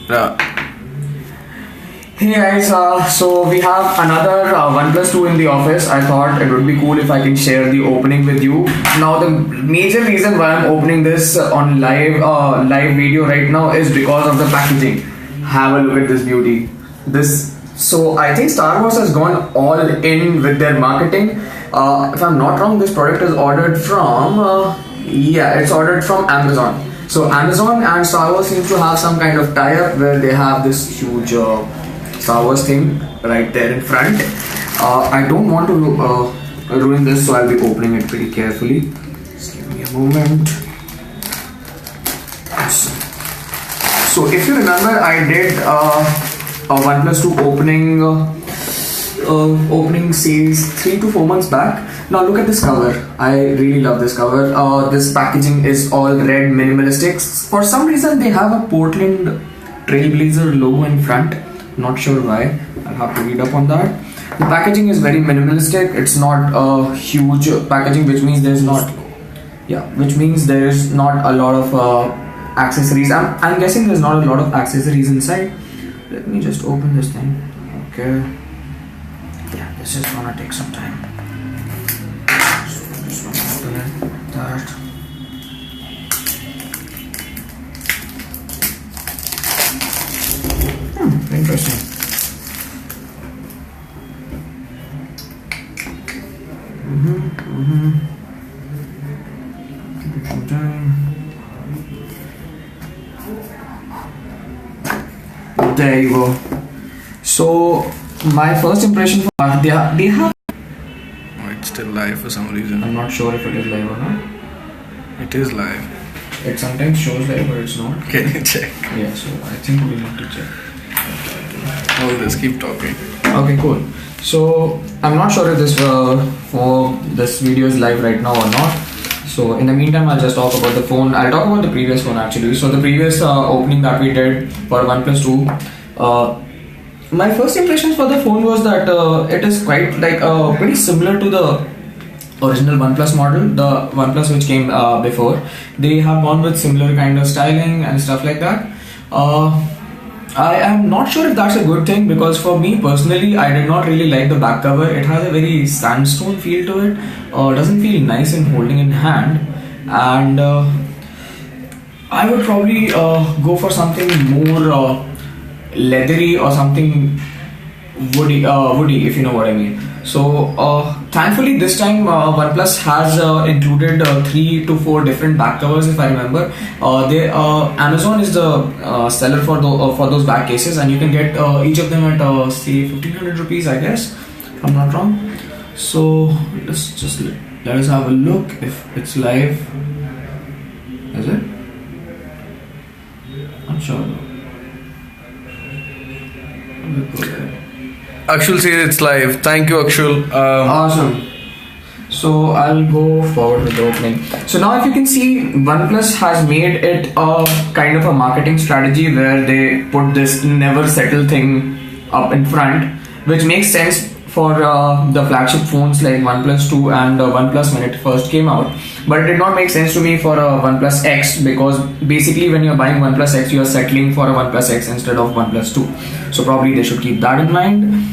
Yeah. Hey guys, so we have another OnePlus 2 in the office. I thought it would be cool if I can share the opening with you. Now the major reason why I'm opening this on live video right now is because of the packaging. Have a look at this beauty. So I think Star Wars has gone all in with their marketing. If I'm not wrong, this product is ordered from it's ordered from Amazon. So Amazon and Star Wars seems to have some kind of tie-up where they have this huge Star Wars thing right there in front. I don't want to ruin this, so I'll be opening it pretty carefully. Just give me a moment. So if you remember, I did a OnePlus 2 opening series 3 to 4 months back. Now look at this cover. I really love this cover. This packaging is all red, minimalistic. For some reason they have a Portland Trailblazer logo in front. Not sure why. I'll have to read up on that. The packaging is very minimalistic. It's not a huge packaging, which means there's not a lot of accessories. I'm guessing there's not a lot of accessories inside. Let me just open this thing. Okay. Yeah, this is gonna take some time. So I'm just gonna open it like that. Interesting. Give it some time. There you go. So my first impression for they have. Oh, it's still live for some reason. I'm not sure if it is live or not. It is live. It sometimes shows live, but it's not. Can you check? Yeah, so I think we need to check. Oh, let's keep talking. Okay, cool. So I'm not sure if this video is live right now or not. So in the meantime, I'll just talk about the phone. I'll talk about the previous phone actually. So the previous opening that we did for OnePlus 2. My first impressions for the phone was that it is quite like pretty similar to the original OnePlus model, the OnePlus which came before. They have gone with similar kind of styling and stuff like that. I am not sure if that's a good thing, because for me personally, I did not really like the back cover. It has a very sandstone feel to it. Doesn't feel nice in holding in hand, and I would probably go for something more leathery or something woody, if you know what I mean. So thankfully this time OnePlus has included 3 to 4 different back covers, if I remember. Amazon is the seller for those back cases, and you can get each of them at say 1500 rupees, I guess, if I'm not wrong. So let's just let us have a look if it's live. Is it? Not sure though. Akshul says it's live. Thank you, Akshul. Awesome. So I'll go forward with the opening. So now if you can see, OnePlus has made it a kind of a marketing strategy where they put this never settle thing up in front, which makes sense for the flagship phones like OnePlus 2 and OnePlus when it first came out. But it did not make sense to me for a OnePlus X, because basically when you're buying OnePlus X, you're settling for a OnePlus X instead of OnePlus 2. So probably they should keep that in mind.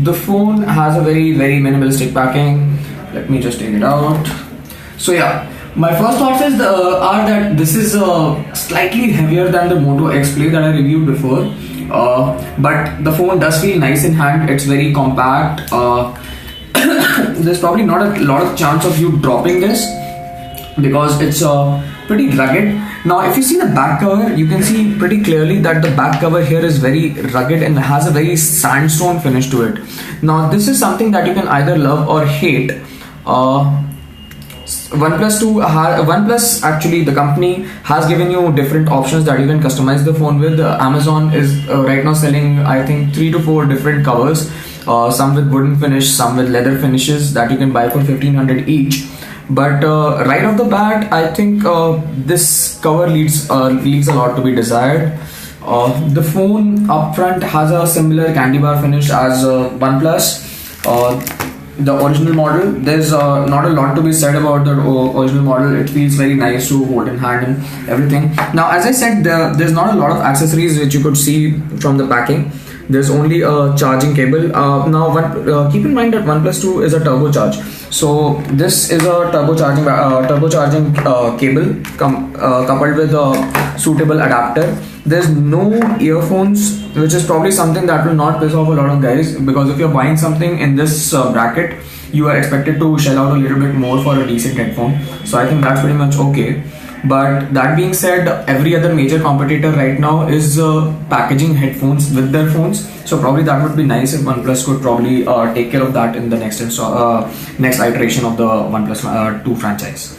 The phone has a very, very minimalistic packing. Let me just take it out. So yeah, my first thoughts are that this is slightly heavier than the Moto X Play that I reviewed before. But the phone does feel nice in hand. It's very compact. There's probably not a lot of chance of you dropping this, because it's pretty rugged. Now if you see the back cover, you can see pretty clearly that the back cover here is very rugged and has a very sandstone finish to it. Now this is something that you can either love or hate. OnePlus actually, the company has given you different options that you can customize the phone with. Amazon is right now selling, I think, 3 to 4 different covers, some with wooden finish, some with leather finishes, that you can buy for 1500 each. But right off the bat, I think this cover leaves a lot to be desired. The phone up front has a similar candy bar finish as OnePlus. the original model. There's not a lot to be said about the original model. It feels very nice to hold in hand and everything. Now, as I said, there's not a lot of accessories which you could see from the packing. There's only a charging cable. Keep in mind that OnePlus 2 is a turbocharge. So this is a turbocharging cable coupled with a suitable adapter. There's no earphones, which is probably something that will not piss off a lot of guys, because if you're buying something in this bracket, you are expected to shell out a little bit more for a decent headphone. So I think that's pretty much okay. But that being said, every other major competitor right now is packaging headphones with their phones. So probably that would be nice if OnePlus could probably take care of that in the next iteration of the OnePlus 2 franchise.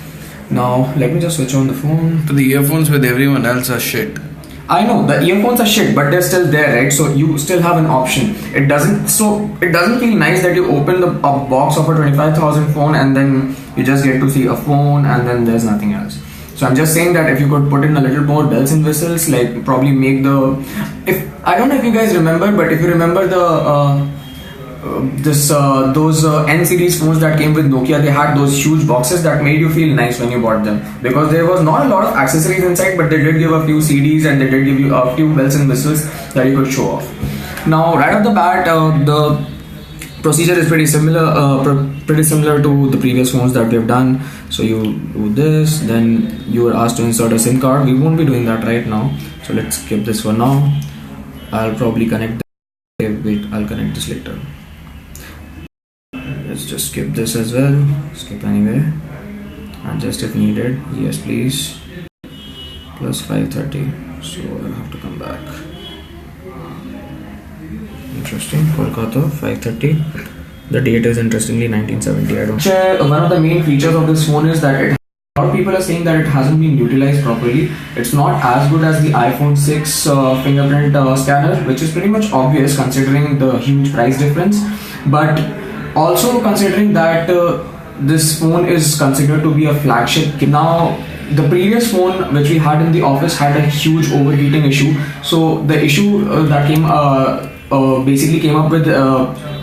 Now let me just switch on the phone. So the earphones with everyone else are shit. I know the earphones are shit, but they're still there, right? So you still have an option. It doesn't feel nice that you open a box of a 25,000 phone and then you just get to see a phone and then there's nothing else. So I'm just saying that if you could put in a little more bells and whistles, like probably make I don't know if you guys remember, but if you remember those N series phones that came with Nokia, they had those huge boxes that made you feel nice when you bought them, because there was not a lot of accessories inside, but they did give a few CDs and they did give you a few bells and whistles that you could show off. Now right off the bat, the procedure is pretty similar to the previous phones that we've done. So you do this, then you are asked to insert a SIM card. We won't be doing that right now, so let's skip this for now. I'll probably connect I'll connect this later. Let's just skip this as well. Skip anyway, and just if needed, yes please. Plus 530, so I'll have to come back. Interesting, Kolkata 530. The date is interestingly 1970. One of the main features of this phone is that a lot of people are saying that it hasn't been utilized properly. It's not as good as the iPhone 6 fingerprint scanner, which is pretty much obvious considering the huge price difference, but also considering that this phone is considered to be a flagship. Now, the previous phone which we had in the office had a huge overheating issue. So the issue that basically came up with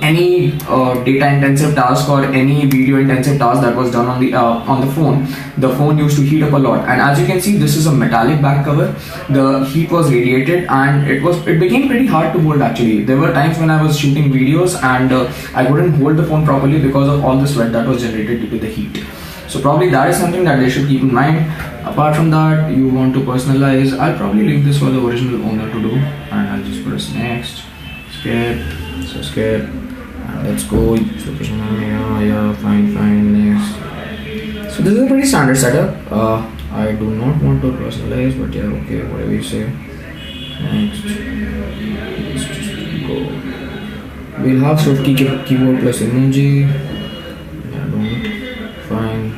any data intensive task or any video intensive task that was done on the phone. The phone used to heat up a lot, and as you can see, this is a metallic back cover. The heat was radiated and it became pretty hard to hold. Actually, there were times when I was shooting videos and I couldn't hold the phone properly because of all the sweat that was generated due to the heat. So probably that is something that they should keep in mind. Apart from that, you want to personalize. I'll probably leave this for the original owner to do, and I'll just press next. Skip, and let's go. Yeah, fine, next. So this is a pretty standard setup. I do not want to personalize, but yeah, okay, whatever you say. Next, let's just go. We'll have Swift keyboard plus emoji. Yeah, don't. Fine.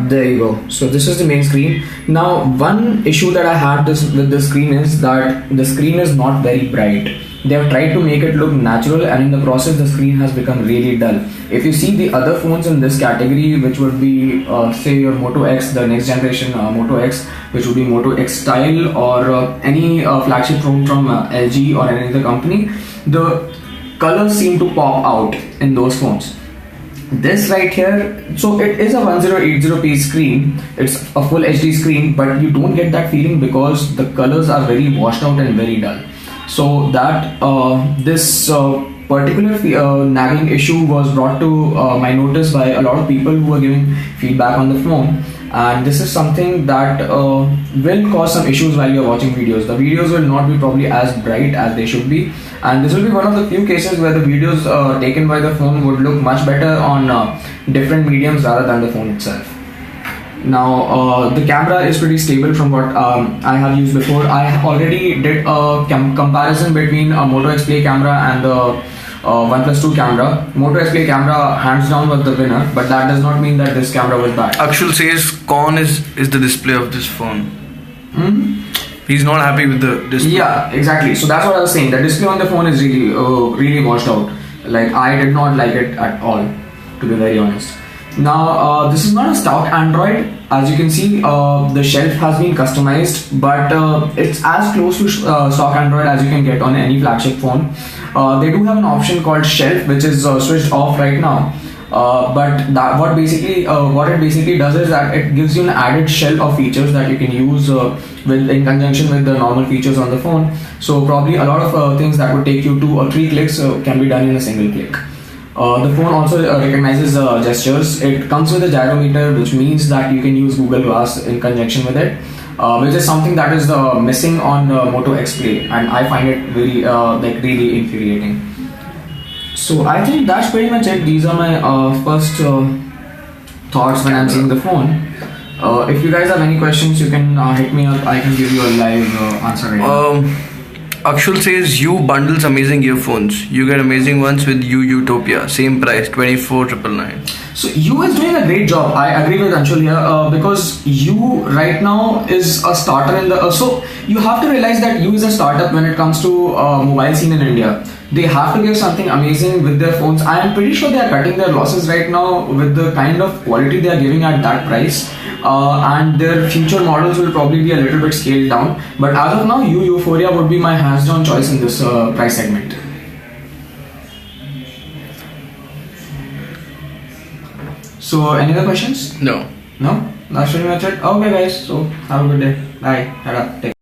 There you go. So this is the main screen. Now, one issue that I had with the screen is that the screen is not very bright. They have tried to make it look natural, and in the process the screen has become really dull. If you see the other phones in this category, which would be say your Moto X, the next generation Moto X, which would be Moto X Style, or any flagship phone from LG or any other company, the colors seem to pop out in those phones. This right here, so it is a 1080p screen, it's a full HD screen, but you don't get that feeling because the colors are very washed out and very dull. So that this particular nagging issue was brought to my notice by a lot of people who are giving feedback on the phone, and this is something that will cause some issues while you're watching videos. The videos will not be probably as bright as they should be, and this will be one of the few cases where the videos taken by the phone would look much better on different mediums rather than the phone itself. Now the camera is pretty stable from what I have used before. I already did a comparison between a Moto X Play camera and the OnePlus 2 camera. Moto X Play camera hands down was the winner, but that does not mean that this camera was bad. Akshul says con is the display of this phone. He's not happy with the display. Yeah, exactly. So that's what I was saying. The display on the phone is really washed out. Like, I did not like it at all, to be very honest. Now, this is not a stock Android. As you can see, the shelf has been customized, but it's as close to stock Android as you can get on any flagship phone. They do have an option called shelf, which is switched off right now. But what it basically does is that it gives you an added shell of features that you can use in conjunction with the normal features on the phone. So probably a lot of things that would take you 2 or 3 clicks can be done in a single click. The phone also recognizes gestures. It comes with a gyrometer, which means that you can use Google Glass in conjunction with it, which is something that is missing on Moto X Play, and I find it very really infuriating. So I think that's pretty much it. These are my first thoughts when I'm seeing the phone. If you guys have any questions, you can hit me up. I can give you a live answer right now. Akshul says you bundles amazing earphones. You get amazing ones with U Utopia. Same price, 24,999. So you is doing a great job. I agree with Anshul here because you right now is a starter in the. So you have to realize that you is a startup when it comes to mobile scene in India. They have to give something amazing with their phones. I am pretty sure they are cutting their losses right now with the kind of quality they are giving at that price. And their future models will probably be a little bit scaled down. But as of now, Euphoria would be my hands-down choice in this price segment. So, any other questions? No. No? That's pretty much it. Okay, guys. So, have a good day. Bye. Take care.